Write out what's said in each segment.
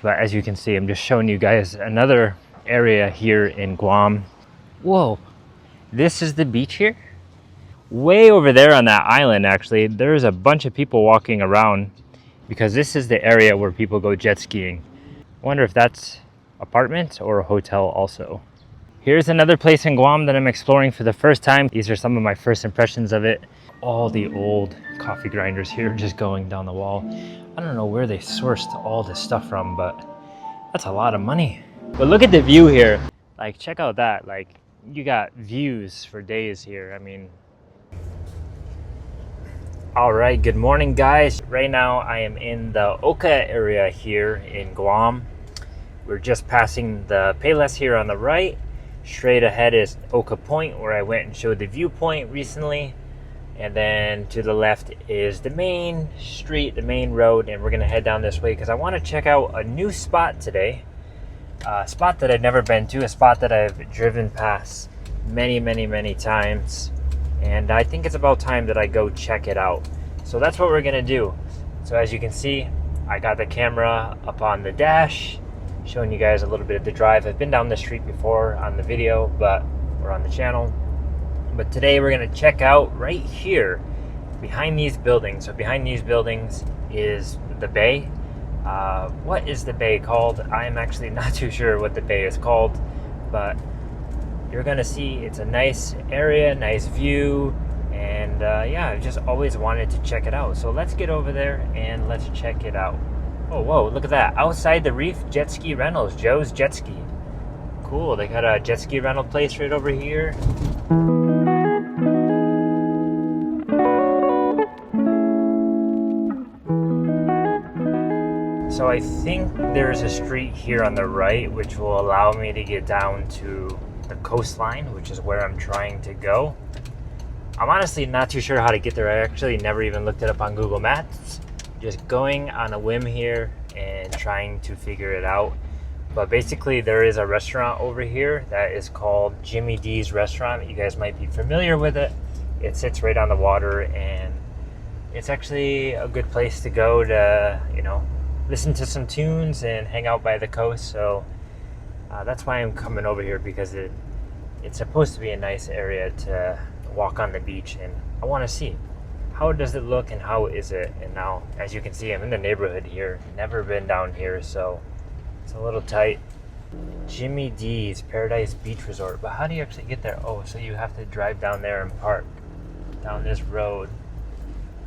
But as you can see, I'm just showing you guys another area here in Guam. Whoa, this is the beach here? Way over there on that island, actually, there's a bunch of people walking around because this is the area where people go jet skiing. I wonder if that's apartment or a hotel also. Here's another place in Guam that I'm exploring for the first time. These are some of my first impressions of it. All the old coffee grinders here just going down the wall. I don't know where they sourced all this stuff from, but that's a lot of money. But look at the view here. Like, check out that. Like, you got views for days here. I mean, all right, good morning, guys. Right now I am in the Oka area here in Guam. We're just passing the Payless here on the right. Straight ahead is Oka Point, where I went and showed the viewpoint recently. And then to the left is the main street, the main road, and we're gonna head down this way because I want to check out a new spot today. A spot that I've never been to, a spot that I've driven past many times. And I think it's about time that I go check it out. So that's what we're gonna do. So as you can see, I got the camera up on the dash, showing you guys a little bit of the drive. I've been down the street before on the video, or on the channel. But today we're gonna check out right here, behind these buildings. So behind these buildings is the bay. What is the bay called? I'm actually not too sure what the bay is called, but you're gonna see it's a nice area, nice view, and yeah, I've just always wanted to check it out. So let's get over there and let's check it out. Oh, whoa, look at that. Outside the reef, jet ski rentals, Joe's Jet Ski. Cool, they got a jet ski rental place right over here. So I think there's a street here on the right which will allow me to get down to the coastline, which is where I'm trying to go. I'm honestly not too sure how to get there. I actually never even looked it up on Google Maps. Just going on a whim here and trying to figure it out. But basically there is a restaurant over here that is called Jimmy D's Restaurant. You guys might be familiar with it. It sits right on the water and it's actually a good place to go to, you know, listen to some tunes and hang out by the coast. So that's why I'm coming over here, because it's supposed to be a nice area to walk on the beach, and I want to see how does it look and how is it. And now, as you can see, I'm in the neighborhood here. Never been down here, so it's a little tight. Jimmy D's Paradise Beach Resort. But how do you actually get there? Oh, so you have to drive down there and park down this road.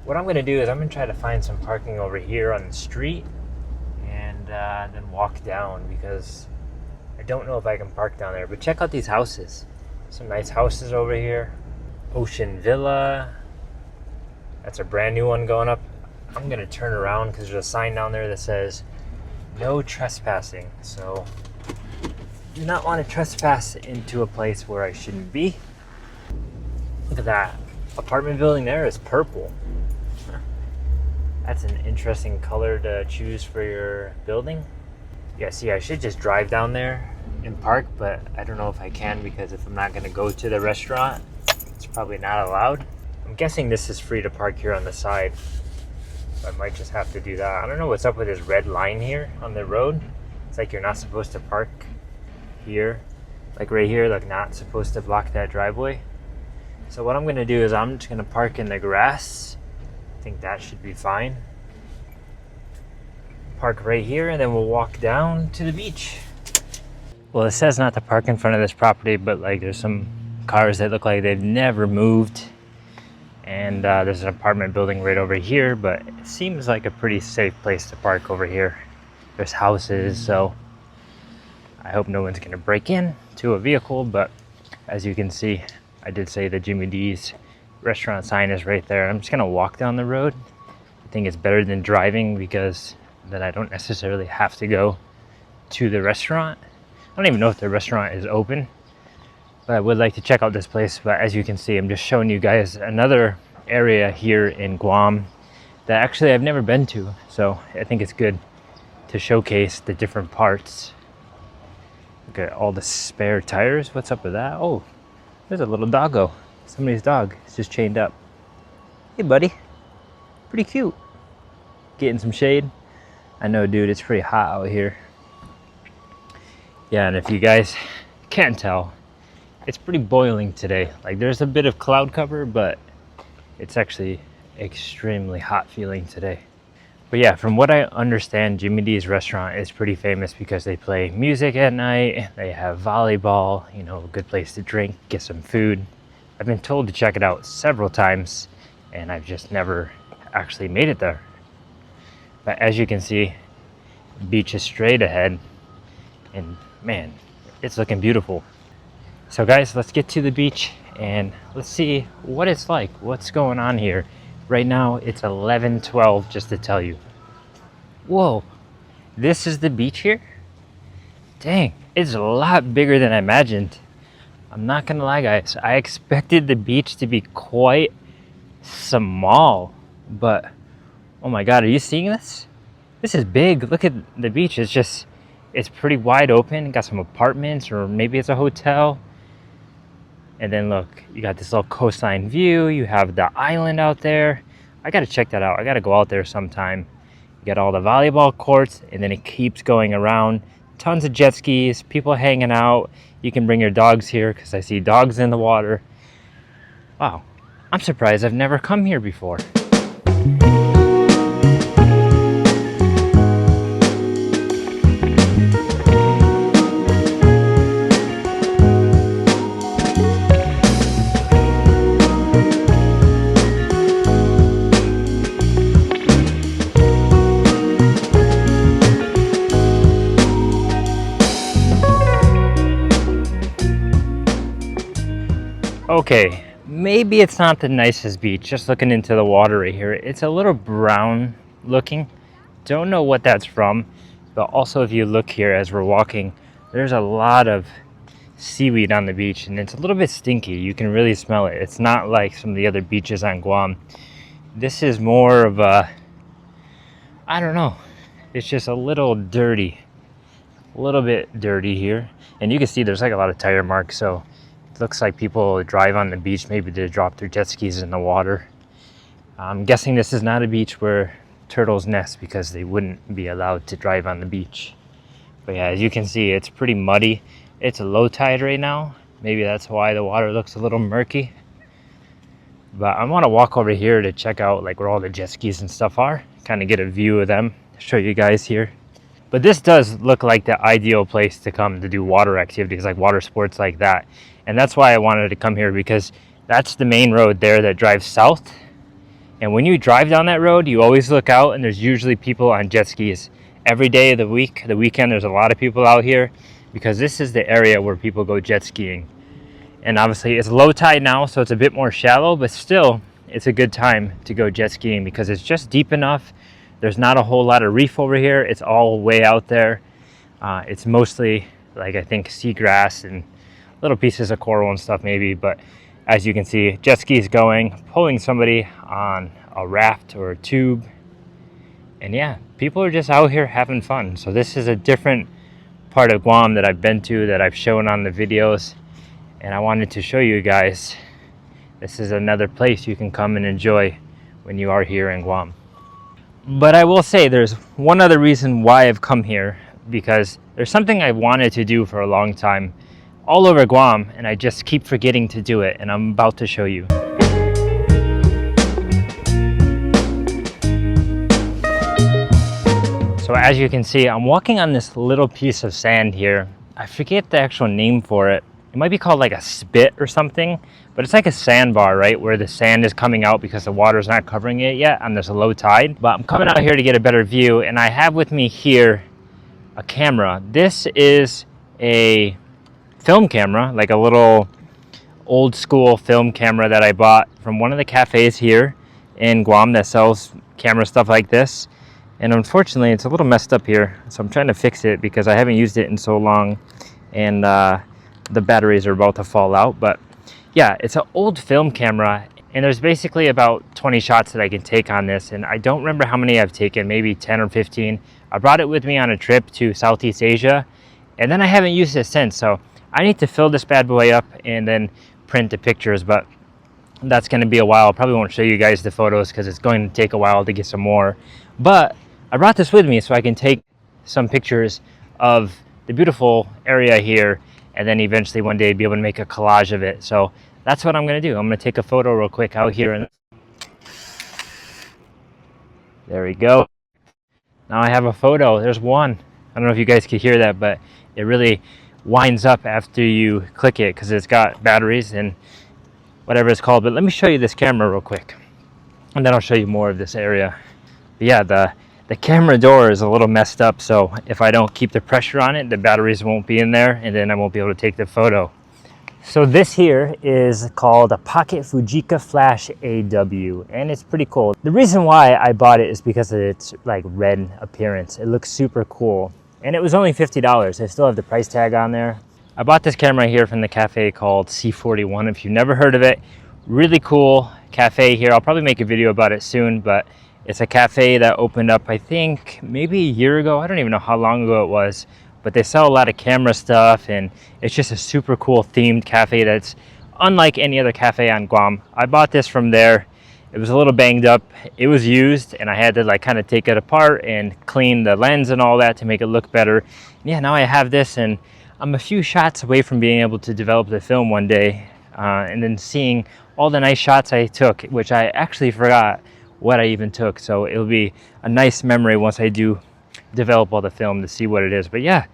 What I'm going to do is I'm going to try to find some parking over here on the street and then walk down, because I don't know if I can park down there. But check out these houses. Some nice houses over here. Ocean Villa. That's a brand new one going up. I'm going to turn around because there's a sign down there that says no trespassing. So do not want to trespass into a place where I shouldn't be. Look at that. Apartment building there is purple. That's an interesting color to choose for your building. Yeah, see, I should just drive down there and park, but I don't know if I can, because if I'm not going to go to the restaurant, it's probably not allowed. I'm guessing this is free to park here on the side. So I might just have to do that. I don't know what's up with this red line here on the road. It's like you're not supposed to park here. Like right here, like not supposed to block that driveway. So what I'm going to do is I'm just going to park in the grass. I think that should be fine. Park right here and then we'll walk down to the beach. Well, it says not to park in front of this property, but like there's some cars that look like they've never moved. And there's an apartment building right over here, but it seems like a pretty safe place to park over here. There's houses, so I hope no one's gonna break in to a vehicle. But as you can see, I did say the Jimmy D's restaurant sign is right there. I'm just gonna walk down the road. I think it's better than driving, because then I don't necessarily have to go to the restaurant. I don't even know if the restaurant is open, but I would like to check out this place. But as you can see, I'm just showing you guys another area here in Guam that actually I've never been to. So I think it's good to showcase the different parts. Look at all the spare tires. What's up with that? Oh, there's a little doggo. Somebody's dog is just chained up. Hey, buddy. Pretty cute. Getting some shade. I know, dude, it's pretty hot out here. Yeah, and if you guys can't tell, it's pretty boiling today. Like there's a bit of cloud cover, but it's actually extremely hot feeling today. But yeah, from what I understand, Jimmy D's restaurant is pretty famous because they play music at night, they have volleyball, you know, a good place to drink, get some food. I've been told to check it out several times, and I've just never actually made it there. But as you can see, the beach is straight ahead, and man, it's looking beautiful. So guys, let's get to the beach and let's see what it's like, what's going on here. Right now it's 11:12, just to tell you. Whoa, this is the beach here? Dang, it's a lot bigger than I imagined. I'm not gonna lie guys, I expected the beach to be quite small, but oh my god, are you seeing this? This is big. Look at the beach. It's pretty wide open. Got some apartments, or maybe it's a hotel. And then look, you got this little coastline view. You have the island out there. I gotta check that out. I gotta go out there sometime. You got all the volleyball courts, and then it keeps going around. Tons of jet skis, people hanging out. You can bring your dogs here because I see dogs in the water. Wow, I'm surprised I've never come here before. Okay, maybe it's not the nicest beach. Just looking into the water right here, it's a little brown looking. Don't know what that's from, but also if you look here as we're walking, there's a lot of seaweed on the beach, and it's a little bit stinky. You can really smell it. It's not like some of the other beaches on Guam. This is more of a, I don't know, it's just a little dirty, a little bit dirty here. And you can see there's like a lot of tire marks, so it looks like people drive on the beach maybe to drop their jet skis in the water. I'm guessing this is not a beach where turtles nest because they wouldn't be allowed to drive on the beach. But yeah, as you can see, it's pretty muddy. It's a low tide right now. Maybe that's why the water looks a little murky. But I want to walk over here to check out like where all the jet skis and stuff are. Kind of get a view of them. Show you guys here. But this does look like the ideal place to come to do water activities, like water sports like that. And that's why I wanted to come here, because that's the main road there that drives south. And when you drive down that road, you always look out and there's usually people on jet skis. Every day of the week, the weekend, there's a lot of people out here because this is the area where people go jet skiing. And obviously it's low tide now, so it's a bit more shallow, but still it's a good time to go jet skiing because it's just deep enough. There's not a whole lot of reef over here. It's all way out there. It's mostly like, I think, seagrass and little pieces of coral and stuff maybe. But as you can see, jet skis going, pulling somebody on a raft or a tube. And yeah, people are just out here having fun. So this is a different part of Guam that I've been to, that I've shown on the videos. And I wanted to show you guys, this is another place you can come and enjoy when you are here in Guam. But I will say there's one other reason why I've come here, because there's something I wanted to do for a long time all over Guam, and I just keep forgetting to do it, and I'm about to show you. So as you can see, I'm walking on this little piece of sand here. I forget the actual name for it. It might be called like a spit or something, but it's like a sandbar, right? Where the sand is coming out because the water's not covering it yet and there's a low tide. But I'm coming out here to get a better view, and I have with me here a camera. This is a film camera, like a little old school film camera that I bought from one of the cafes here in Guam that sells camera stuff like this. And unfortunately, it's a little messed up here, so I'm trying to fix it because I haven't used it in so long, and the batteries are about to fall out. But yeah, it's an old film camera, and there's basically about 20 shots that I can take on this, and I don't remember how many I've taken, maybe 10 or 15. I brought it with me on a trip to Southeast Asia, and then I haven't used it since, so I need to fill this bad boy up and then print the pictures, but that's going to be a while. I probably won't show you guys the photos because it's going to take a while to get some more. But I brought this with me so I can take some pictures of the beautiful area here, and then eventually one day be able to make a collage of it. So that's what I'm gonna do. I'm gonna take a photo real quick out here, and there we go. Now I have a photo. There's one. I don't know if you guys could hear that, but it really winds up after you click it because it's got batteries and whatever it's called. But let me show you this camera real quick, and then I'll show you more of this area. But yeah, the camera door is a little messed up, so if I don't keep the pressure on it, the batteries won't be in there, and then I won't be able to take the photo. So this here is called a Pocket Fujika Flash AW, and it's pretty cool. The reason why I bought it is because of its like red appearance. It looks super cool, and it was only $50. I still have the price tag on there. I bought this camera here from the cafe called C41. If you've never heard of it, really cool cafe here. I'll probably make a video about it soon, but it's a cafe that opened up, I think, maybe a year ago. I don't even know how long ago it was, but they sell a lot of camera stuff, and it's just a super cool themed cafe that's unlike any other cafe on Guam. I bought this from there. It was a little banged up. It was used, and I had to like kind of take it apart and clean the lens and all that to make it look better. And yeah, now I have this, and I'm a few shots away from being able to develop the film one day, and then seeing all the nice shots I took, which I actually forgot what I even took. So it'll be a nice memory once I do develop all the film to see what it is. But yeah,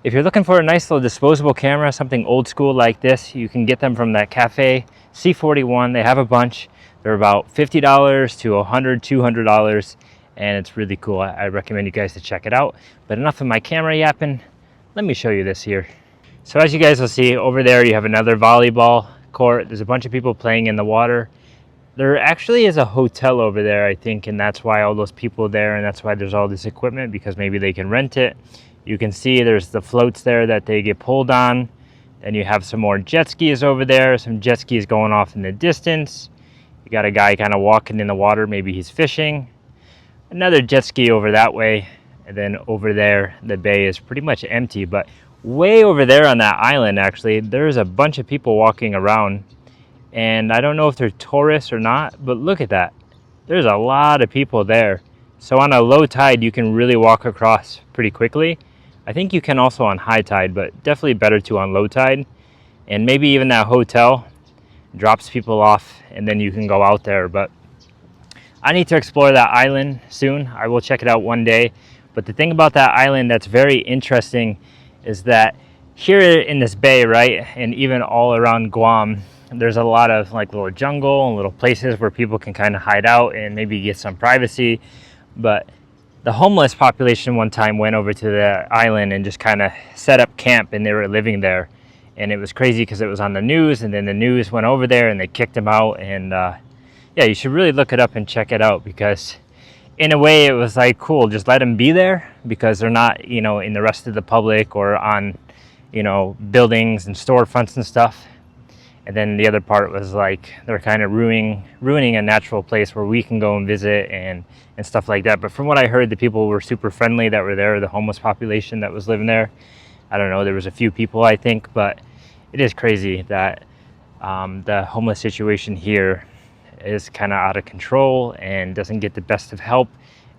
if you're looking for a nice little disposable camera, something old school like this, you can get them from that cafe C41. They have a bunch. They're about $50 to $100, $200, and it's really cool. I recommend you guys to check it out. But enough of my camera yapping. Let me show you this here. So as you guys will see over there, you have another volleyball court. There's a bunch of people playing in the water. There actually is a hotel over there, I think, and that's why all those people are there, and that's why there's all this equipment, because maybe they can rent it. You can see there's the floats there that they get pulled on. Then you have some more jet skis over there, some jet skis going off in the distance. You got a guy kind of walking in the water, maybe he's fishing. Another jet ski over that way, and then over there, the bay is pretty much empty, but way over there on that island, actually, there's a bunch of people walking around. And I don't know if they're tourists or not, but look at that. There's a lot of people there. So on a low tide, you can really walk across pretty quickly. I think you can also on high tide, but definitely better to on low tide. And maybe even that hotel drops people off, and then you can go out there. But I need to explore that island soon. I will check it out one day. But the thing about that island that's very interesting is that here in this bay, right, and even all around Guam, there's a lot of like little jungle and little places where people can kind of hide out and maybe get some privacy. But the homeless population one time went over to the island and just kind of set up camp, and they were living there. And it was crazy because it was on the news, and then the news went over there and they kicked them out. And yeah, you should really look it up and check it out, because in a way it was like, cool, just let them be there, because they're not, you know, in the rest of the public or on, you know, buildings and storefronts and stuff. And then the other part was like they're kind of ruining a natural place where we can go and visit and stuff like that. But from what I heard, the people were super friendly that were there, the homeless population that was living there. I don't know, there was a few people, I think, but it is crazy that the homeless situation here is kind of out of control and doesn't get the best of help.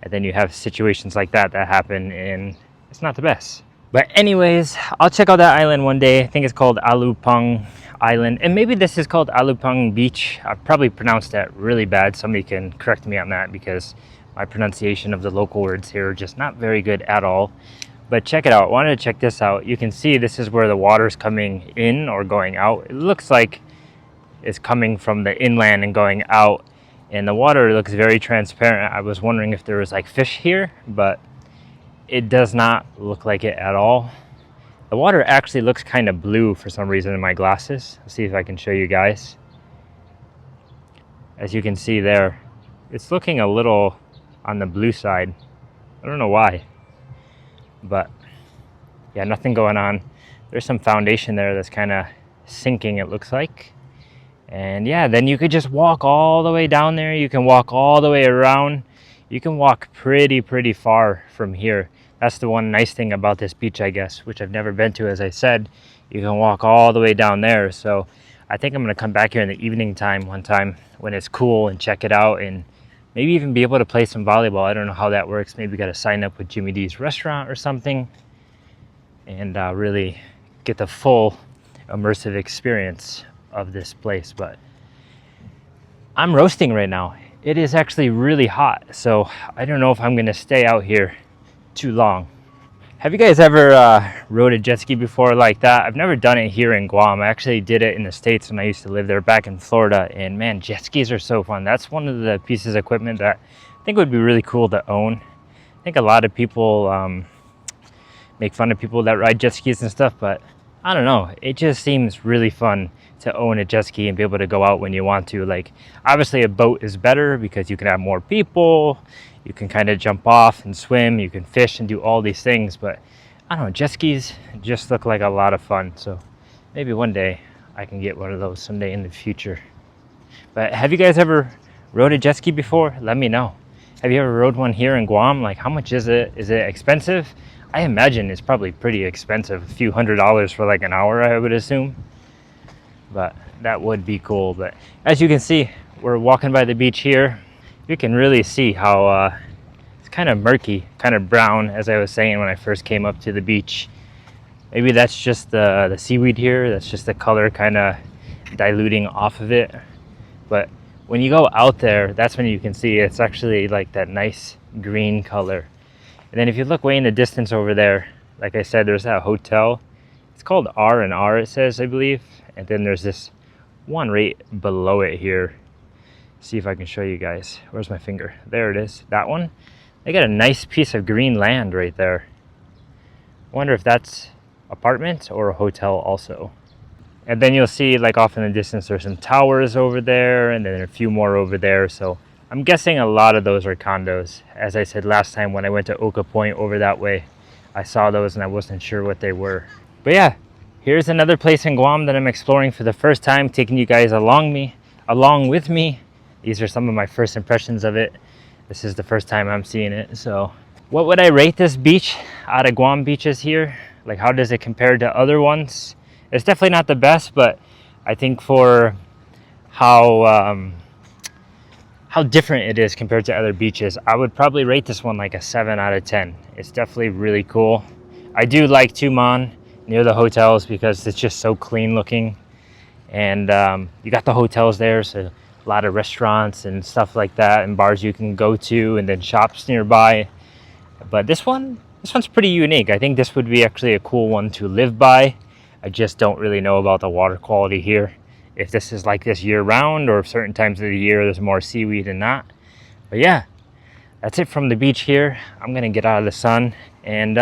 And then you have situations like that happen, and it's not the best. But anyways, I'll check out that island one day. I think it's called Alupang Island, and maybe this is called Alupang Beach. I probably pronounced that really bad. Somebody can correct me on that, because my pronunciation of the local words here are just not very good at all. But check it out. I wanted to check this out. You can see this is where the water's coming in or going out. It looks like it's coming from the inland and going out, and the water looks very transparent. I was wondering if there was like fish here, but it does not look like it at all. The water actually looks kind of blue for some reason in my glasses. Let's see if I can show you guys. As you can see there, it's looking a little on the blue side. I don't know why, but yeah, nothing going on. There's some foundation there that's kind of sinking, it looks like. And yeah, then you could just walk all the way down there. You can walk all the way around. You can walk pretty far from here. That's the one nice thing about this beach, I guess, which I've never been to. As I said, you can walk all the way down there. So I think I'm going to come back here in the evening time one time when it's cool and check it out, and maybe even be able to play some volleyball. I don't know how that works. Maybe got to sign up with Jimmy D's restaurant or something. and really get the full immersive experience of this place. But I'm roasting right now. It is actually really hot, so I don't know if I'm gonna stay out here too long. Have you guys ever rode a jet ski before like that? I've never done it here in Guam. I actually did it in the States when I used to live there back in Florida, and man, jet skis are so fun. That's one of the pieces of equipment that I think would be really cool to own. I think a lot of people make fun of people that ride jet skis and stuff, but I don't know, it just seems really fun to own a jet ski and be able to go out when you want to. Like, obviously a boat is better because you can have more people, you can kind of jump off and swim, you can fish and do all these things, but I don't know, jet skis just look like a lot of fun. So maybe one day I can get one of those someday in the future. But have you guys ever rode a jet ski before? Let me know. Have you ever rode one here in Guam? Like, how much is it? Is it expensive? I imagine it's probably pretty expensive, a few $100s for like an hour, I would assume. But that would be cool. But as you can see, we're walking by the beach here. You can really see how it's kind of murky, kind of brown, as I was saying when I first came up to the beach. Maybe that's just the seaweed here. That's just the color kind of diluting off of it. But when you go out there, that's when you can see it's actually like that nice green color. And then if you look way in the distance over there, like I said, there's that hotel. It's called R&R, it says, I believe. And then there's this one right below it here. See if I can show you guys. Where's my finger? There it is. That one. They got a nice piece of green land right there. I wonder if that's apartment or a hotel also. And then you'll see, like, off in the distance, there's some towers over there, and then a few more over there. So I'm guessing a lot of those are condos. As I said last time when I went to Oka Point over that way, I saw those and I wasn't sure what they were. But yeah, here's another place in Guam that I'm exploring for the first time, taking you guys along with me. These are some of my first impressions of it. This is the first time I'm seeing it. So what would I rate this beach out of Guam beaches here? Like, how does it compare to other ones? It's definitely not the best, but I think for how different it is compared to other beaches, I would probably rate this one like a 7 out of 10. It's definitely really cool. I do like Tumon near the hotels because it's just so clean looking. And you got the hotels there, so a lot of restaurants and stuff like that, and bars you can go to, and then shops nearby. But this one's pretty unique. I think this would be actually a cool one to live by. I just don't really know about the water quality here. If this is like this year round, or if certain times of the year there's more seaweed than not. But yeah, that's it from the beach here. I'm gonna get out of the sun and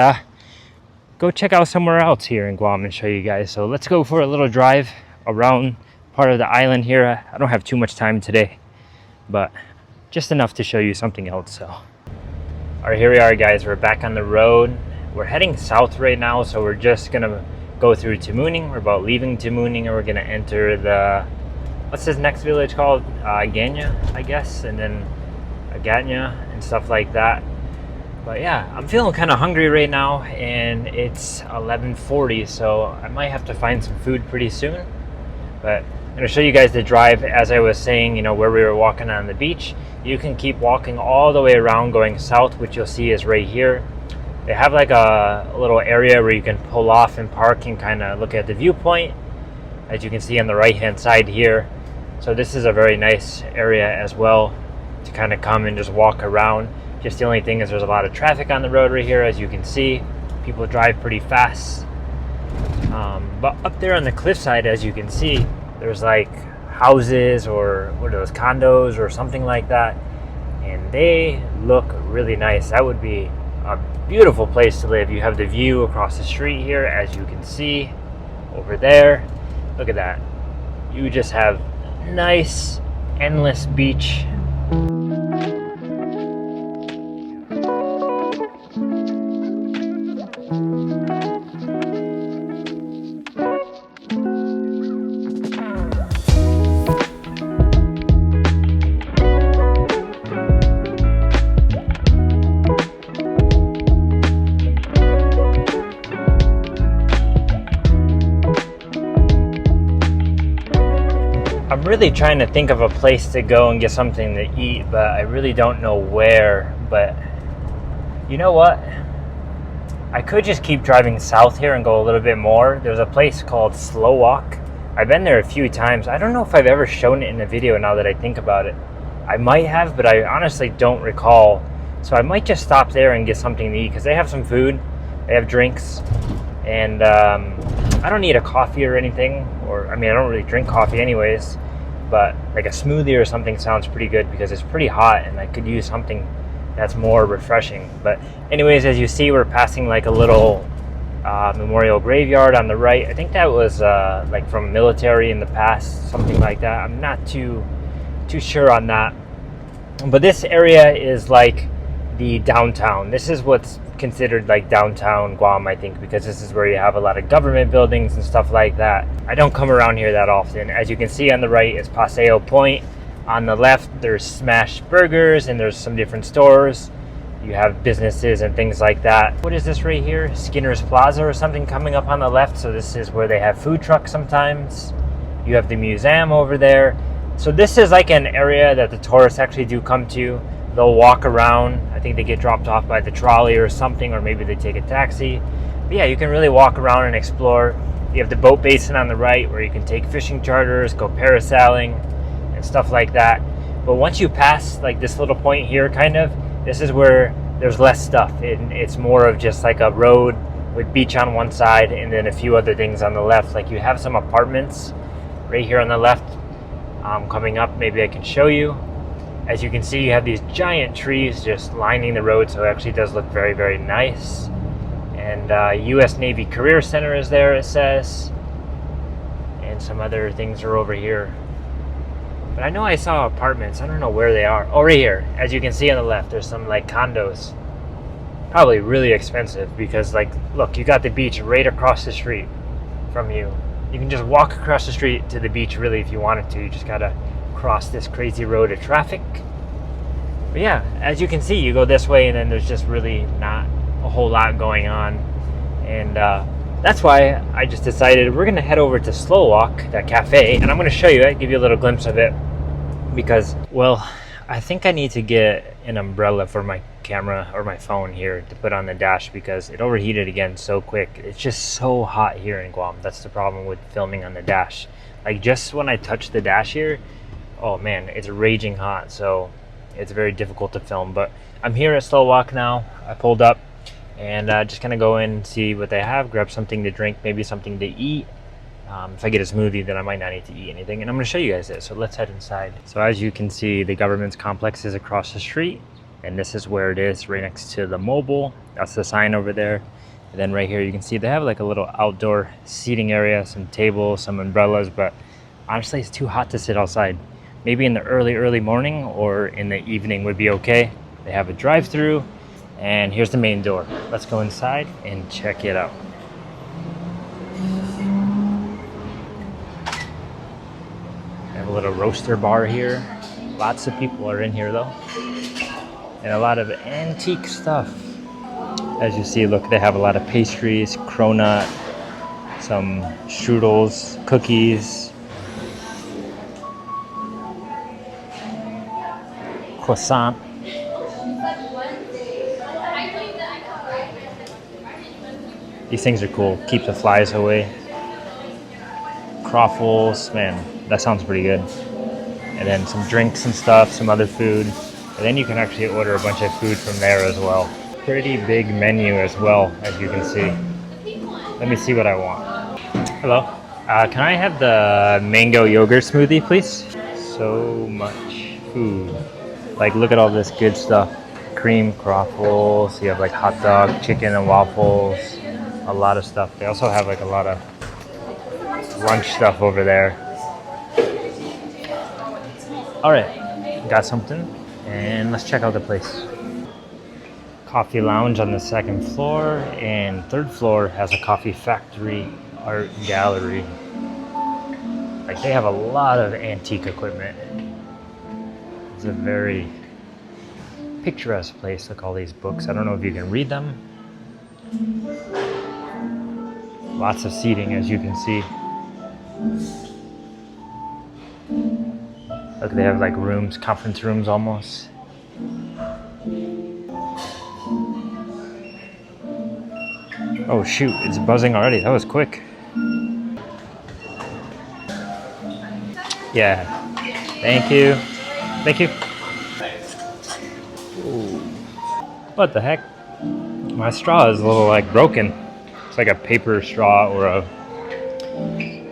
go check out somewhere else here in Guam and show you guys. So let's go for a little drive around part of the island here. I don't have too much time today, but just enough to show you something else. So all right, here we are, guys. We're back on the road. We're heading south right now, so we're just gonna go through Tamuning. We're about leaving Tamuning, and we're gonna enter the, what's this next village called? Agana, I guess, and then Agana and stuff like that. But yeah, I'm feeling kind of hungry right now, and it's 11:40, so I might have to find some food pretty soon. But I'm gonna show you guys the drive. As I was saying, you know, where we were walking on the beach, you can keep walking all the way around going south, which you'll see is right here. They have like a little area where you can pull off and park and kind of look at the viewpoint, as you can see on the right hand side here. So this is a very nice area as well to kind of come and just walk around. Just the only thing is there's a lot of traffic on the road right here, as you can see. People drive pretty fast. But up there on the cliffside, as you can see, there's like houses, or what are those, condos or something like that. And they look really nice. That would be a beautiful place to live. You have the view across the street here, as you can see over there. Look at that. You just have nice, endless beach. I'm really trying to think of a place to go and get something to eat, but I really don't know where. But you know what? I could just keep driving south here and go a little bit more. There's a place called SloWalk. I've been there a few times. I don't know if I've ever shown it in a video now that I think about it. I might have, but I honestly don't recall. So I might just stop there and get something to eat because they have some food, they have drinks, and I don't need a coffee or anything. Or I mean, I don't really drink coffee anyways, but like a smoothie or something sounds pretty good because it's pretty hot and I could use something that's more refreshing. But anyways, as you see, we're passing like a little memorial graveyard on the right. I think that was like from military in the past, something like that. I'm not too sure on that. But this area is like the downtown. This is what's considered like downtown Guam, I think, because this is where you have a lot of government buildings and stuff like that. I don't come around here that often. As you can see on the right is Paseo Point. On the left, there's Smash Burgers and there's some different stores. You have businesses and things like that. What is this right here? Skinner's Plaza or something coming up on the left. So this is where they have food trucks sometimes. You have the museum over there. So this is like an area that the tourists actually do come to. They'll walk around. I think they get dropped off by the trolley or something, or maybe they take a taxi. But yeah, you can really walk around and explore. You have the boat basin on the right where you can take fishing charters, go parasailing, and stuff like that. But once you pass like this little point here, kind of, this is where there's less stuff. It's more of just like a road with beach on one side and then a few other things on the left. Like you have some apartments right here on the left coming up. Maybe I can show you. As you can see, you have these giant trees just lining the road, so it actually does look very, very nice. And U.S. Navy Career Center is there, it says. And some other things are over here. But I know I saw apartments. I don't know where they are. Oh, right here. As you can see on the left, there's some like condos. Probably really expensive because like, look, you got the beach right across the street from you. You can just walk across the street to the beach really if you wanted to. You just gotta cross this crazy road of traffic. But yeah, as you can see, you go this way and then there's just really not a whole lot going on. And that's why I just decided we're gonna head over to SloWalk, that cafe, and I'm gonna show you it, give you a little glimpse of it. Because, well, I think I need to get an umbrella for my camera or my phone here to put on the dash because it overheated again so quick. It's just so hot here in Guam. That's the problem with filming on the dash. Like just when I touch the dash here, oh man, it's raging hot, so it's very difficult to film. But I'm here at SloWalk now. I pulled up and just gonna go in and see what they have, grab something to drink, maybe something to eat. If I get a smoothie, then I might not need to eat anything. And I'm gonna show you guys it, so let's head inside. So as you can see, the government's complex is across the street, and this is where it is, right next to the mobile. That's the sign over there. And then right here, you can see they have like a little outdoor seating area, some tables, some umbrellas, but honestly, it's too hot to sit outside. Maybe in the early morning or in the evening would be okay. They have a drive-through, and here's the main door. Let's go inside and check it out. They have a little roaster bar here. Lots of people are in here though. And a lot of antique stuff. As you see, look, they have a lot of pastries, cronut, some strudels, cookies, croissant. These things are cool. Keep the flies away. Croffles, man, that sounds pretty good. And then some drinks and stuff, some other food. And then you can actually order a bunch of food from there as well. Pretty big menu as well, as you can see. Let me see what I want. Hello. Can I have the mango yogurt smoothie, please? So much food. Like, look at all this good stuff. Cream croffles. You have like hot dog, chicken and waffles. A lot of stuff. They also have like a lot of lunch stuff over there. All right, got something. And let's check out the place. Coffee lounge on the second floor, and third floor has a coffee factory art gallery. Like, they have a lot of antique equipment. It's a very picturesque place. Look, all these books. I don't know if you can read them. Lots of seating, as you can see. Look, they have like rooms, conference rooms almost. Oh shoot, it's buzzing already. That was quick. Yeah. Thank you. Thank you. Ooh. What the heck? My straw is a little like broken. It's like a paper straw or a,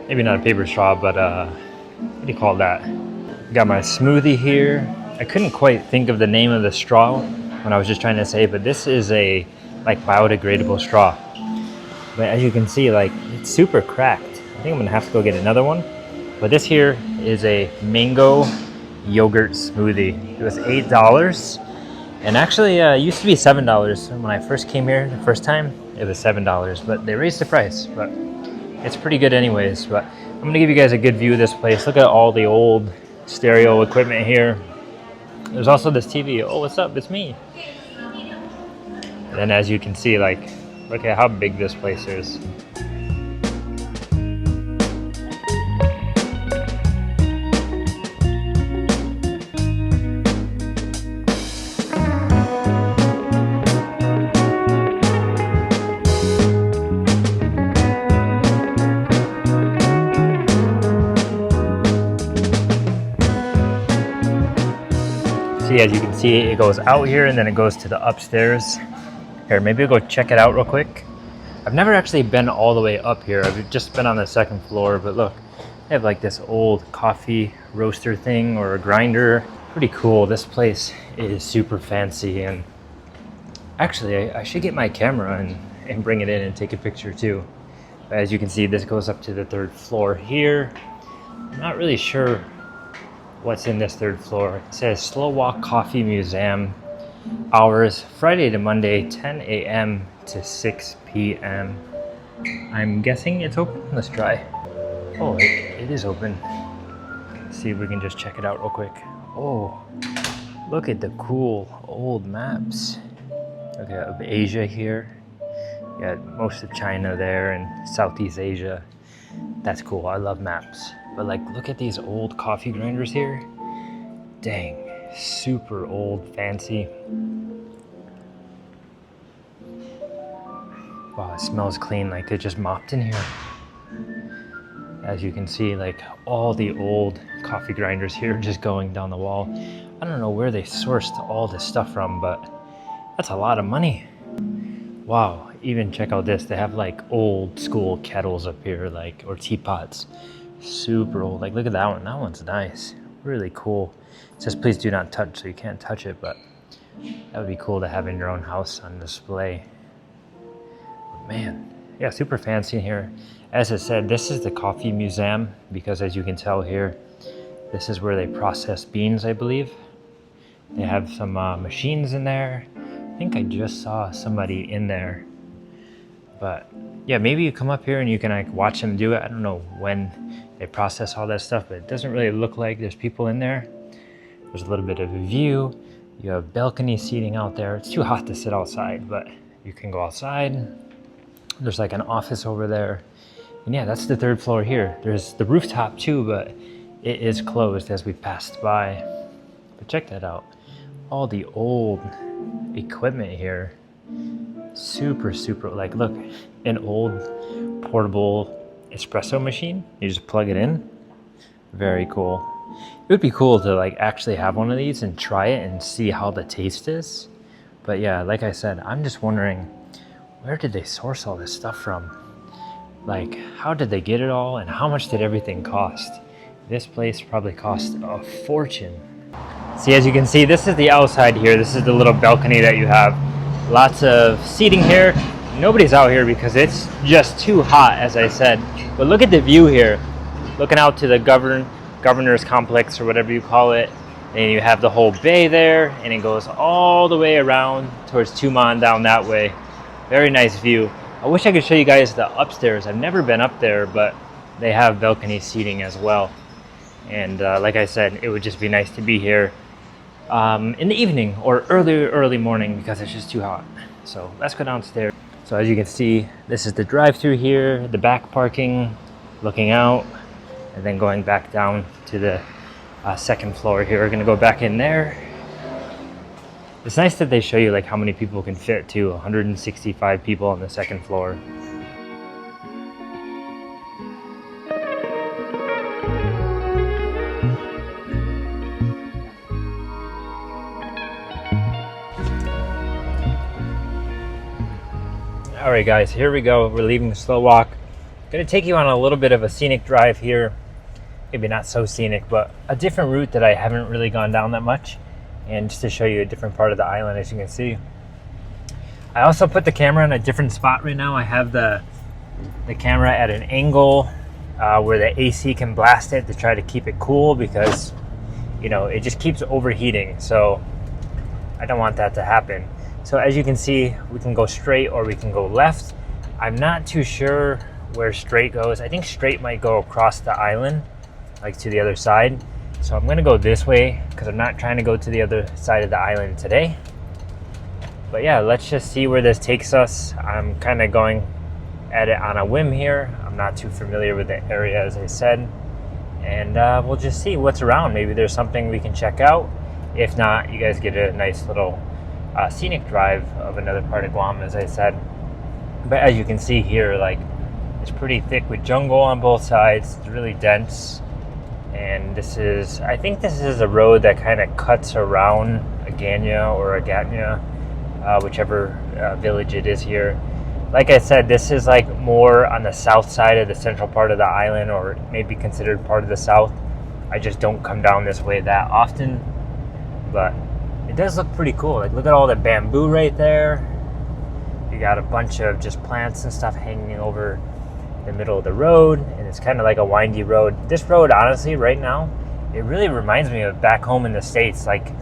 maybe not a paper straw, but what do you call that? Got my smoothie here. I couldn't quite think of the name of the straw when I was just trying to say, but this is a like biodegradable straw. But as you can see, like it's super cracked. I think I'm gonna have to go get another one. But this here is a mango yogurt smoothie. It was $8. And actually, it used to be $7 when I first came here the first time. It was $7, but they raised the price. But it's pretty good anyways. But I'm gonna give you guys a good view of this place. Look at all the old stereo equipment here. There's also this TV. Oh, what's up? It's me. And then as you can see, like, look at how big this place is. See, as you can see, it goes out here and then it goes to the upstairs. Here, maybe I'll go check it out real quick. I've never actually been all the way up here. I've just been on the second floor, but look, they have like this old coffee roaster thing or a grinder. Pretty cool. This place is super fancy, and actually I should get my camera and bring it in and take a picture too. But as you can see, this goes up to the third floor here. I'm not really sure what's in this third floor. It says SloWalk Coffee Museum. Hours Friday to Monday, 10 a.m. to 6 p.m. I'm guessing it's open. Let's try. Oh, it is open. Let's see if we can just check it out real quick. Oh, look at the cool old maps. Look at Asia here. You got most of China there and Southeast Asia. That's cool. I love maps. But like, look at these old coffee grinders here. Dang. Super old, fancy. Wow, it smells clean, like they just mopped in here. As you can see, like all the old coffee grinders here just going down the wall. I don't know where they sourced all this stuff from, but that's a lot of money. Wow, even check out this. They have like old school kettles up here, like, or teapots. Super old. Like, look at that one. That one's nice. Really cool. It says please do not touch, so you can't touch it, but that would be cool to have in your own house on display. But man, yeah, super fancy in here. As I said, this is the coffee museum because as you can tell here, this is where they process beans, I believe. They have some machines in there. I think I just saw somebody in there. But yeah, maybe you come up here and you can like watch them do it. I don't know when they process all that stuff, but it doesn't really look like there's people in there. There's a little bit of a view. You have balcony seating out there. It's too hot to sit outside, but you can go outside. There's like an office over there. And yeah, that's the third floor here. There's the rooftop too, but it is closed as we passed by. But check that out. All the old equipment here. Super, super, like look, an old portable espresso machine. You just plug it in. Very cool. It would be cool to like actually have one of these and try it and see how the taste is. But yeah, like I said, I'm just wondering, where did they source all this stuff from? Like, how did they get it all and how much did everything cost? This place probably cost a fortune. See, as you can see, this is the outside here. This is the little balcony that you have. Lots of seating here. Nobody's out here because it's just too hot, as I said. But look at the view here. Looking out to the governor's complex or whatever you call it. And you have the whole bay there, and it goes all the way around towards Tumon down that way. Very nice view. I wish I could show you guys the upstairs. I've never been up there, but they have balcony seating as well. And like I said, it would just be nice to be here in the evening or early morning because it's just too hot. So let's go downstairs. So as you can see, this is the drive-through here, the back parking, looking out, and then going back down to the second floor here. We're gonna go back in there. It's nice that they show you like how many people can fit too. 165 people on the second floor. All right, guys, here we go. We're leaving the SloWalk. Gonna take you on a little bit of a scenic drive here. Maybe not so scenic, but a different route that I haven't really gone down that much. And just to show you a different part of the island, as you can see. I also put the camera in a different spot right now. I have the camera at an angle where the AC can blast it to try to keep it cool, because, you know, it just keeps overheating. So I don't want that to happen. So as you can see, we can go straight or we can go left. I'm not too sure where straight goes. I think straight might go across the island, like to the other side. So I'm gonna go this way because I'm not trying to go to the other side of the island today. But yeah, let's just see where this takes us. I'm kind of going at it on a whim here. I'm not too familiar with the area, as I said. And we'll just see what's around. Maybe there's something we can check out. If not, you guys get a nice little scenic drive of another part of Guam, as I said. But as you can see here, like, it's pretty thick with jungle on both sides. It's really dense. And this is, I think this is a road that kind of cuts around Agana or Agana, whichever village it is here. Like I said, this is like more on the south side of the central part of the island, or maybe considered part of the south. I just don't come down this way that often, but it does look pretty cool. Like, look at all the bamboo right there. You got a bunch of just plants and stuff hanging over the middle of the road, and it's kind of like a windy road. This road, honestly, right now, it really reminds me of back home in the States, like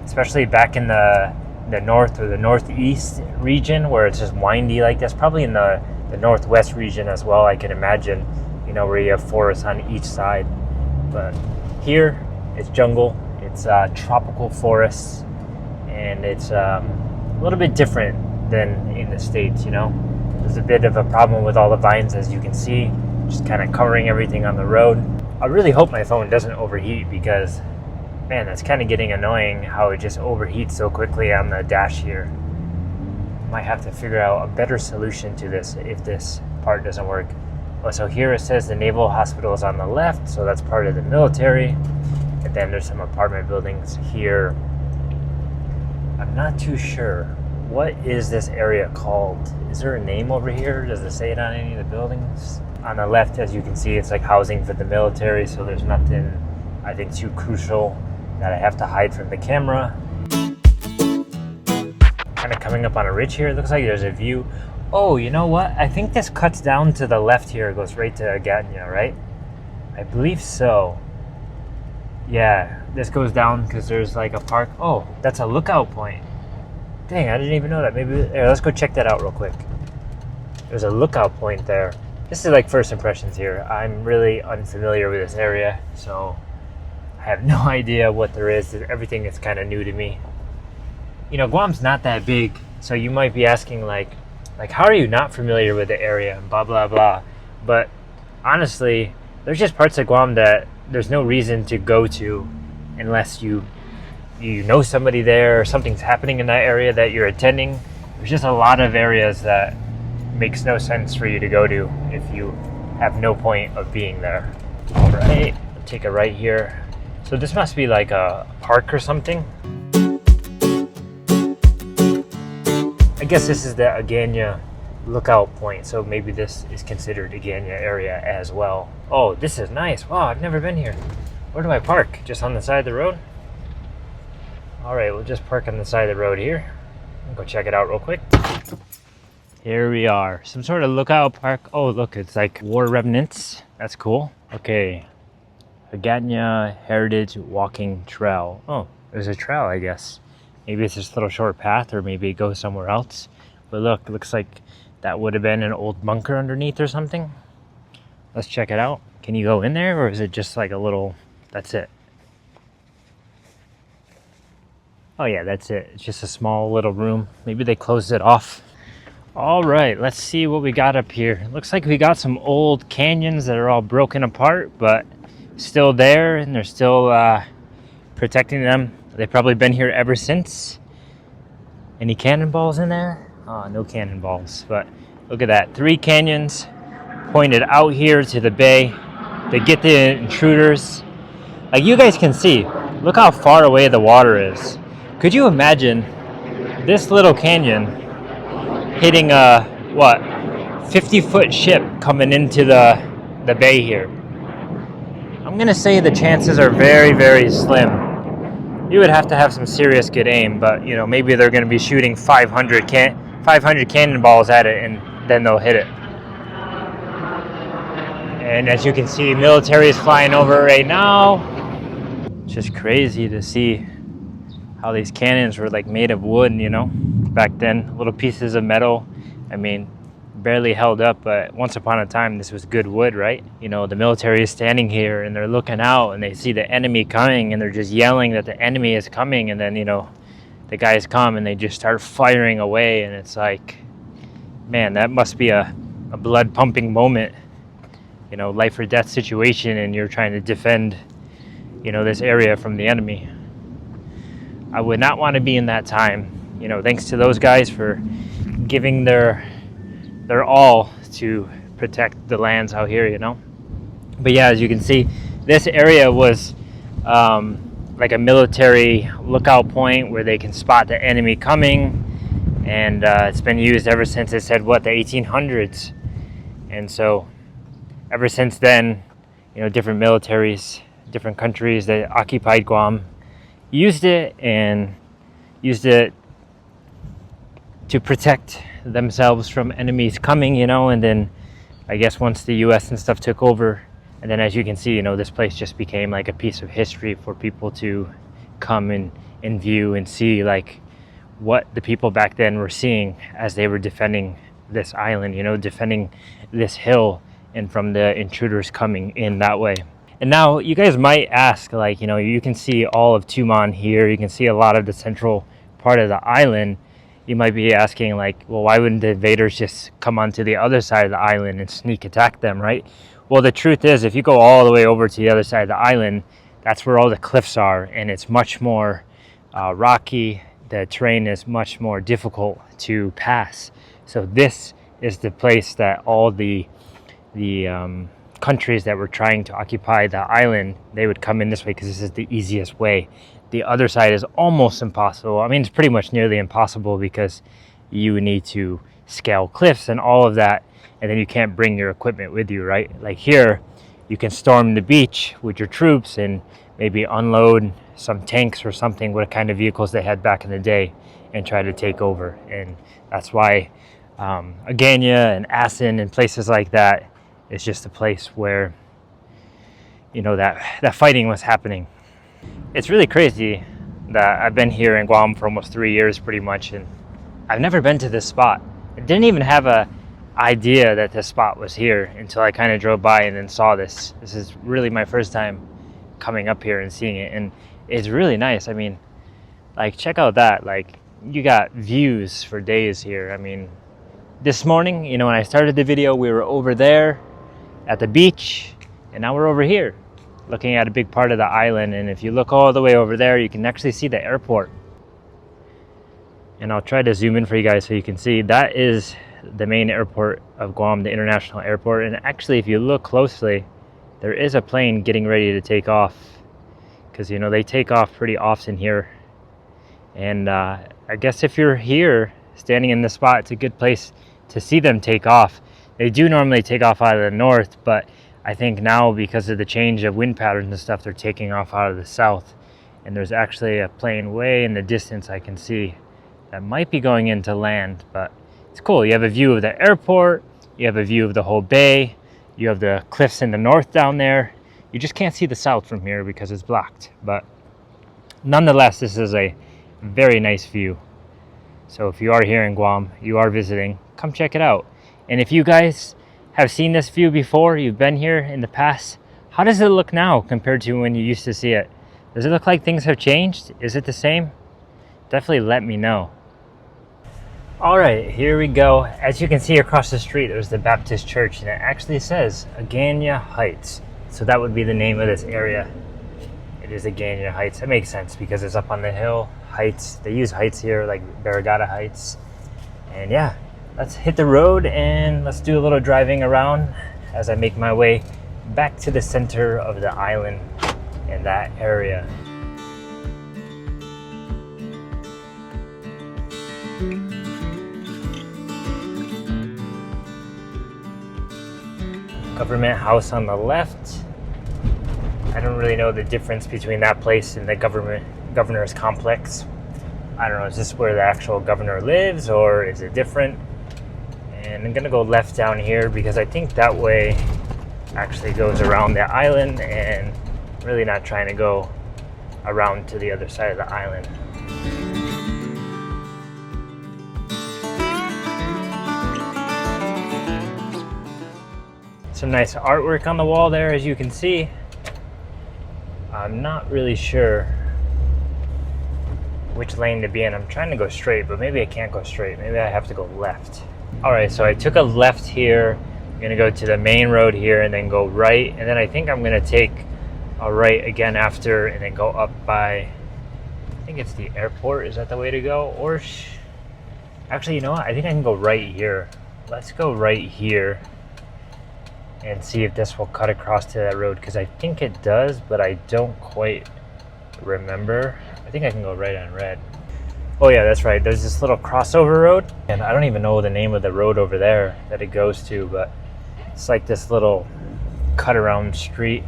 especially back in the north or the northeast region, where it's just windy like this. Probably in the northwest region as well, I can imagine, you know, where you have forests on each side. But here it's jungle, it's tropical forests, and it's a little bit different than in the States, you know. There's a bit of a problem with all the vines, as you can see, just kind of covering everything on the road. I really hope my phone doesn't overheat, because, man, that's kind of getting annoying how it just overheats so quickly on the dash here. Might have to figure out a better solution to this if this part doesn't work. Oh, so here it says the Naval Hospital is on the left, so that's part of the military. And then there's some apartment buildings here. I'm not too sure. What is this area called? Is there a name over here? Does it say it on any of the buildings? On the left, as you can see, it's like housing for the military, so there's nothing, I think, too crucial that I have to hide from the camera. Kind of coming up on a ridge here. It looks like there's a view. Oh, you know what? I think this cuts down to the left here. It goes right to Agana, right? I believe so. Yeah, this goes down because there's like a park. Oh, that's a lookout point. Dang, I didn't even know that. Maybe, here, let's go check that out real quick. There's a lookout point there. This is like first impressions here. I'm really unfamiliar with this area, so I have no idea what there is. Everything is kind of new to me. You know, Guam's not that big, so you might be asking like how are you not familiar with the area and blah blah blah. But honestly, there's just parts of Guam that there's no reason to go to unless you know somebody there, or something's happening in that area that you're attending. There's just a lot of areas that makes no sense for you to go to if you have no point of being there. All right, I'll take a right here. So this must be like a park or something. I guess this is the Agana lookout point, so maybe this is considered Agana area as well. Oh, this is nice. Wow, I've never been here. Where do I park? Just on the side of the road? All right, we'll just park on the side of the road here. I'll go check it out real quick. Here we are, some sort of lookout park. Oh, look, it's like war remnants. That's cool. Okay, Agana Heritage Walking Trail. Oh, there's a trail, I guess. Maybe it's just a little short path, or maybe it goes somewhere else. But look, it looks like that would have been an old bunker underneath or something. Let's check it out. Can you go in there, or is it just like a little, that's it? Oh yeah, that's it. It's just a small little room. Maybe they closed it off. All right, let's see what we got up here. Looks like we got some old canyons that are all broken apart, but still there, and they're still protecting them. They've probably been here ever since. Any cannonballs in there? Oh, no cannonballs, but look at that. 3 canyons pointed out here to the bay to get the intruders. Like you guys can see, look how far away the water is. Could you imagine this little canyon hitting a, what, 50-foot ship coming into the bay here? I'm gonna say the chances are very, very slim. You would have to have some serious good aim, but you know, maybe they're gonna be shooting 500 cannonballs at it and then they'll hit it. And as you can see, military is flying over right now. It's just crazy to see how these cannons were like made of wood, you know, back then. Little pieces of metal. I mean, barely held up, but once upon a time this was good wood, right? You know, the military is standing here and they're looking out and they see the enemy coming and they're just yelling that the enemy is coming, and then, you know, the guys come and they just start firing away, and it's like, man, that must be a blood pumping moment, you know, life or death situation, and you're trying to defend, you know, this area from the enemy. I would not want to be in that time. You know, thanks to those guys for giving their all to protect the lands out here, you know. But yeah, as you can see, this area was like a military lookout point where they can spot the enemy coming, and it's been used ever since, it said, what, the 1800s. And so ever since then, you know, different militaries, different countries that occupied Guam used it to protect themselves from enemies coming, you know. And then I guess once the US and stuff took over, and then as you can see, you know, this place just became like a piece of history for people to come and view and see like what the people back then were seeing as they were defending this island, you know, defending this hill and from the intruders coming in that way. And now you guys might ask, like, you know, you can see all of Tumon here, you can see a lot of the central part of the island. You might be asking, like, well, why wouldn't the invaders just come onto the other side of the island and sneak attack them, right? Well, the truth is, if you go all the way over to the other side of the island, that's where all the cliffs are, and it's much more rocky. The terrain is much more difficult to pass. So this is the place that all the countries that were trying to occupy the island, they would come in this way because this is the easiest way. The other side is almost impossible. I mean, it's pretty much nearly impossible because you need to scale cliffs and all of that, and then you can't bring your equipment with you, right? Like here, you can storm the beach with your troops and maybe unload some tanks or something, what kind of vehicles they had back in the day, and try to take over. And that's why Agana and Asin and places like that is just a place where, you know, that fighting was happening. It's really crazy that I've been here in Guam for almost 3 years pretty much, and I've never been to this spot. I didn't even have a idea that this spot was here until I kind of drove by and then saw this. This is really my first time coming up here and seeing it, and it's really nice. I mean, like, check out that. Like, you got views for days here. I mean, this morning, you know, when I started the video, we were over there at the beach, and now we're over here looking at a big part of the island. And if you look all the way over there, you can actually see the airport. And I'll try to zoom in for you guys so you can see. That is the main airport of Guam, the international airport. And actually, if you look closely, there is a plane getting ready to take off, because, you know, they take off pretty often here. And I guess if you're here standing in this spot, it's a good place to see them take off. They do normally take off out of the north, but I think now, because of the change of wind patterns and stuff, they're taking off out of the south. And there's actually a plane way in the distance I can see that might be going into land, but it's cool. You have a view of the airport, you have a view of the whole bay, you have the cliffs in the north down there. You just can't see the south from here because it's blocked, but nonetheless, this is a very nice view. So if you are here in Guam, you are visiting, come check it out. And if you guys have seen this view before, you've been here in the past, how does it look now compared to when you used to see it? Does it look like things have changed? Is it the same? Definitely let me know. All right, here we go. As you can see across the street, there's the Baptist church, and it actually says Agana Heights. So that would be the name of this area. It is Agana Heights. It makes sense because it's up on the hill. Heights, they use heights here, like Agana Heights. And yeah, let's hit the road and let's do a little driving around as I make my way back to the center of the island in that area. Government house on the left. I don't really know the difference between that place and the governor's complex. I don't know, is this where the actual governor lives or is it different? And I'm gonna go left down here because I think that way actually goes around the island, and really not trying to go around to the other side of the island. Some nice artwork on the wall there, as you can see. I'm not really sure which lane to be in. I'm trying to go straight, but maybe I can't go straight. Maybe I have to go left. All right, so I took a left here. I'm gonna go to the main road here and then go right. And then I think I'm gonna take a right again after and then go up by, I think it's the airport. Is that the way to go? Or actually, you know what? I think I can go right here. Let's go right here and see if this will cut across to that road, because I think it does, but I don't quite remember. I think I can go right on red. Oh yeah, that's right. There's this little crossover road, and I don't even know the name of the road over there that it goes to, but it's like this little cut around street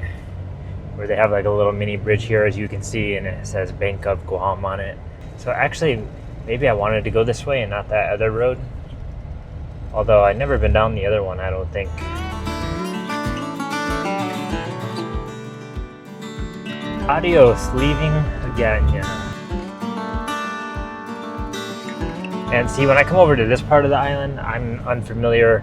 where they have like a little mini bridge here, as you can see, and it says Bank of Guam on it. So actually, maybe I wanted to go this way and not that other road. Although I've never been down the other one, I don't think. Adios, leaving Agana. And see, when I come over to this part of the island, I'm unfamiliar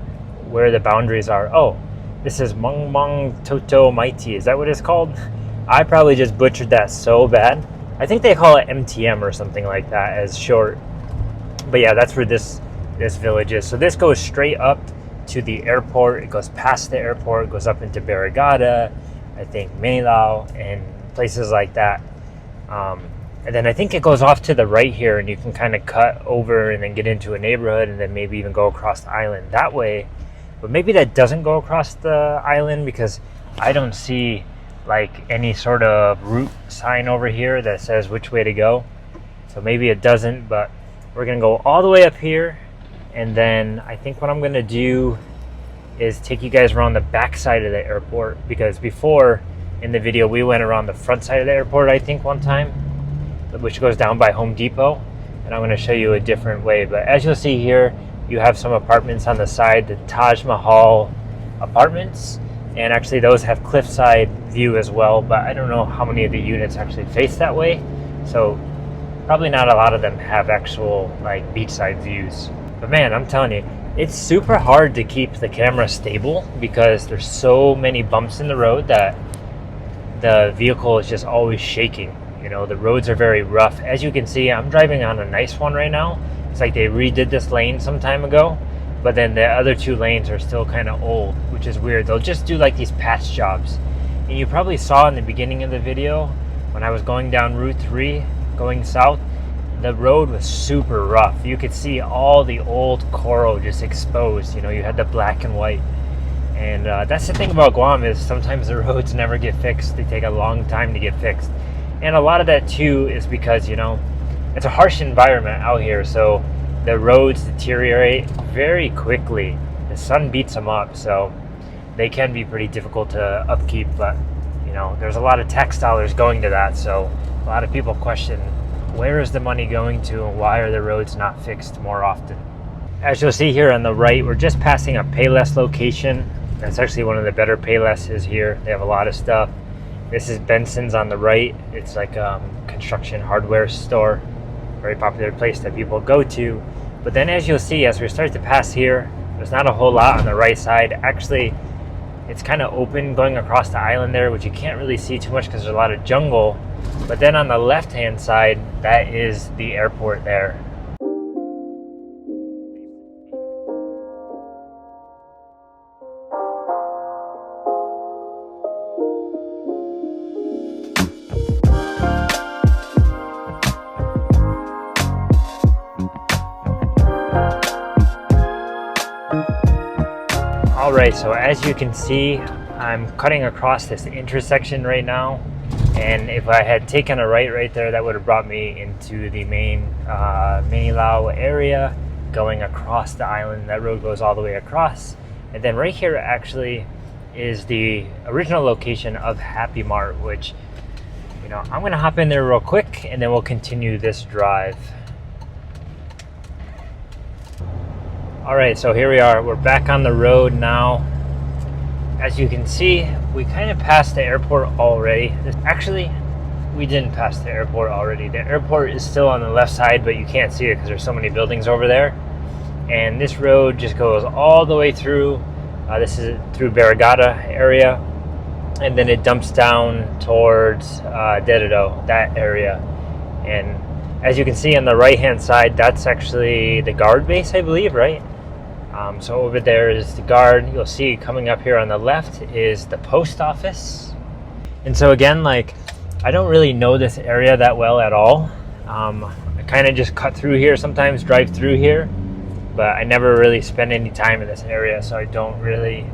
where the boundaries are. Oh, this is Mong Mong Toto Mighty. Is that what it's called? I probably just butchered that so bad. I think they call it MTM or something like that as short. But yeah, that's where this village is. So this goes straight up to the airport. It goes past the airport, goes up into Barrigada, I think Manilao, and places like that. And then I think it goes off to the right here, and you can kind of cut over and then get into a neighborhood and then maybe even go across the island that way. But maybe that doesn't go across the island because I don't see like any sort of route sign over here that says which way to go. So maybe it doesn't, but we're gonna go all the way up here, and then I think what I'm gonna do is take you guys around the back side of the airport, because before in the video we went around the front side of the airport, I think one time, which goes down by Home Depot, and I'm going to show you a different way. But as you'll see here, you have some apartments on the side, the Taj Mahal apartments, and actually those have cliffside view as well, but I don't know how many of the units actually face that way, so probably not a lot of them have actual like beachside views. But man, I'm telling you, it's super hard to keep the camera stable because there's so many bumps in the road that the vehicle is just always shaking. You know, the roads are very rough. As you can see, I'm driving on a nice one right now. It's like they redid this lane some time ago, but then the other two lanes are still kind of old, which is weird. They'll just do like these patch jobs. And you probably saw in the beginning of the video when I was going down Route 3 going south, the road was super rough. You could see all the old coral just exposed. You know, you had the black and white. And that's the thing about Guam, is sometimes the roads never get fixed. They take a long time to get fixed. And a lot of that too is because, you know, it's a harsh environment out here, so the roads deteriorate very quickly. The sun beats them up, so they can be pretty difficult to upkeep. But, you know, there's a lot of tax dollars going to that, so a lot of people question, where is the money going to and why are the roads not fixed more often? As you'll see here on the right, we're just passing a Payless location. That's actually one of the better Paylesses here. They have a lot of stuff. This is Benson's on the right. It's like a construction hardware store. Very popular place that people go to. But then as you'll see, as we start to pass here, there's not a whole lot on the right side. Actually, it's kind of open going across the island there, which you can't really see too much because there's a lot of jungle. But then on the left-hand side, that is the airport there. All right, so as you can see, I'm cutting across this intersection right now, and if I had taken a right there, that would have brought me into the main Minilao area, going across the island. That road goes all the way across, and then right here actually is the original location of Happy Mart, which, you know, I'm gonna hop in there real quick and then we'll continue this drive. All right, so here we are. We're back on the road now. As you can see, we kind of passed the airport already. Actually, we didn't pass the airport already. The airport is still on the left side, but you can't see it because there's so many buildings over there. And this road just goes all the way through. This is through Barrigada area, and then it dumps down towards Dededo, that area. And as you can see on the right-hand side, that's actually the guard base, I believe, right? So over there is the guard. You'll see coming up here on the left is the post office. And so again, like, I don't really know this area that well at all. I kind of just cut through here sometimes, drive through here, but I never really spend any time in this area, so I don't really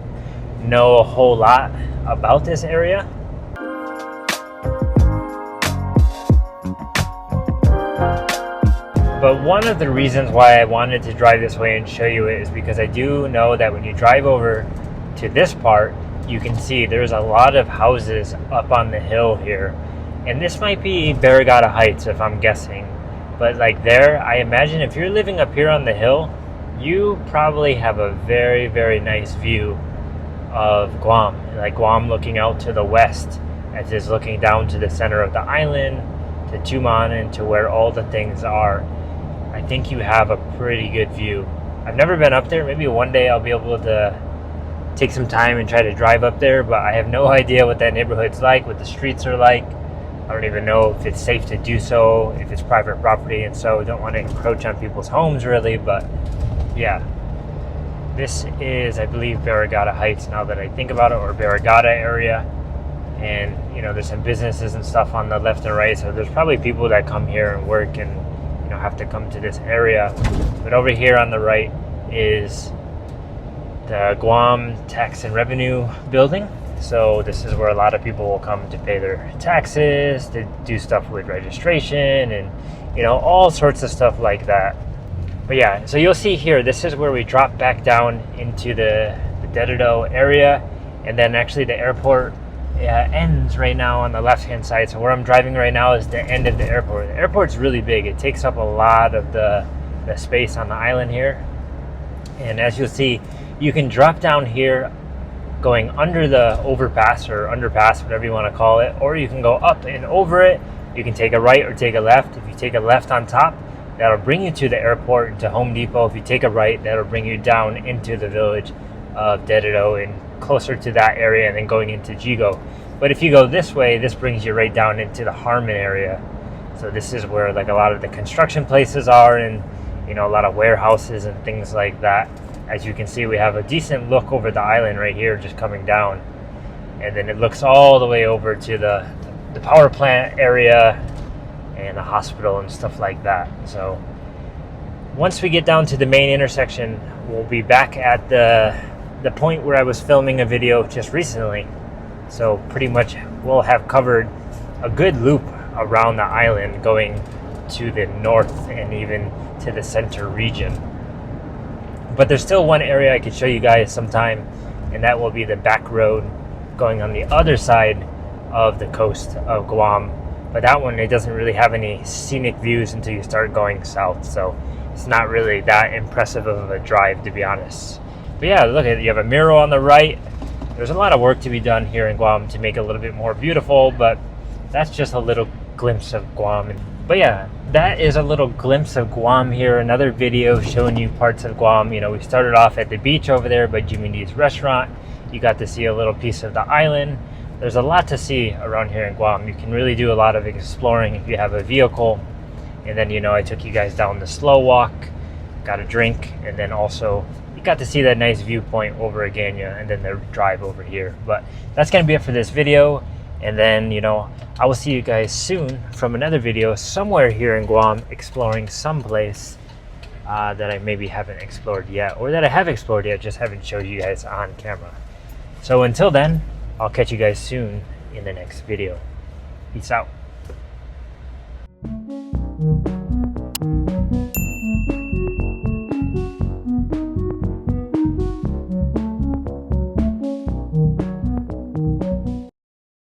know a whole lot about this area. But one of the reasons why I wanted to drive this way and show you it is because I do know that when you drive over to this part, you can see there's a lot of houses up on the hill here. And this might be Agana Heights if I'm guessing. But like there, I imagine if you're living up here on the hill, you probably have a very, very nice view of Guam. Like Guam looking out to the west as it's looking down to the center of the island, to Tumon, and to where all the things are. I think you have a pretty good view. I've never been up there. Maybe one day I'll be able to take some time and try to drive up there, but I have no idea what that neighborhood's like, what the streets are like. I don't even know if it's safe to do so, if it's private property, and so I don't want to encroach on people's homes really, but yeah. This is, I believe, Agana Heights now that I think about it, or Barrigada area. And, you know, there's some businesses and stuff on the left and right, so there's probably people that come here and work and, you know, have to come to this area. But over here on the right is the Guam Tax and Revenue Building. So this is where a lot of people will come to pay their taxes, to do stuff with registration, and, you know, all sorts of stuff like that. But yeah, so you'll see here, this is where we drop back down into the Dededo area, and then actually the airport ends right now on the left-hand side. So where I'm driving right now is the end of the airport. The airport's really big. It takes up a lot of the space on the island here. And as you'll see, you can drop down here going under the overpass or underpass, whatever you want to call it, or you can go up and over it. You can take a right or take a left. If you take a left on top, that'll bring you to the airport, to Home Depot. If you take a right, that'll bring you down into the village of Dededo and closer to that area, and then going into Jigo. But if you go this way, this brings you right down into the Harmon area. So this is where like a lot of the construction places are, and, you know, a lot of warehouses and things like that. As you can see, we have a decent look over the island right here, just coming down. And then it looks all the way over to the power plant area and the hospital and stuff like that. So once we get down to the main intersection, we'll be back at the point where I was filming a video just recently. So pretty much we'll have covered a good loop around the island, going to the north and even to the center region. But there's still one area I could show you guys sometime, and that will be the back road going on the other side of the coast of Guam. But that one, it doesn't really have any scenic views until you start going south, so it's not really that impressive of a drive, to be honest. But yeah, look at it. You have a mural on the right. There's a lot of work to be done here in Guam to make it a little bit more beautiful, but that's just a little glimpse of Guam. But yeah, that is a little glimpse of Guam here. Another video showing you parts of Guam. You know, we started off at the beach over there by Jimmy D's restaurant. You got to see a little piece of the island. There's a lot to see around here in Guam. You can really do a lot of exploring if you have a vehicle. And then, you know, I took you guys down the SloWalk, got a drink, and then also you got to see that nice viewpoint over Agana, and then the drive over here. But that's going to be it for this video. And then, you know, I will see you guys soon from another video somewhere here in Guam, exploring someplace that I maybe haven't explored yet, or that I have explored yet, just haven't showed you guys on camera. So until then, I'll catch you guys soon in the next video. Peace out.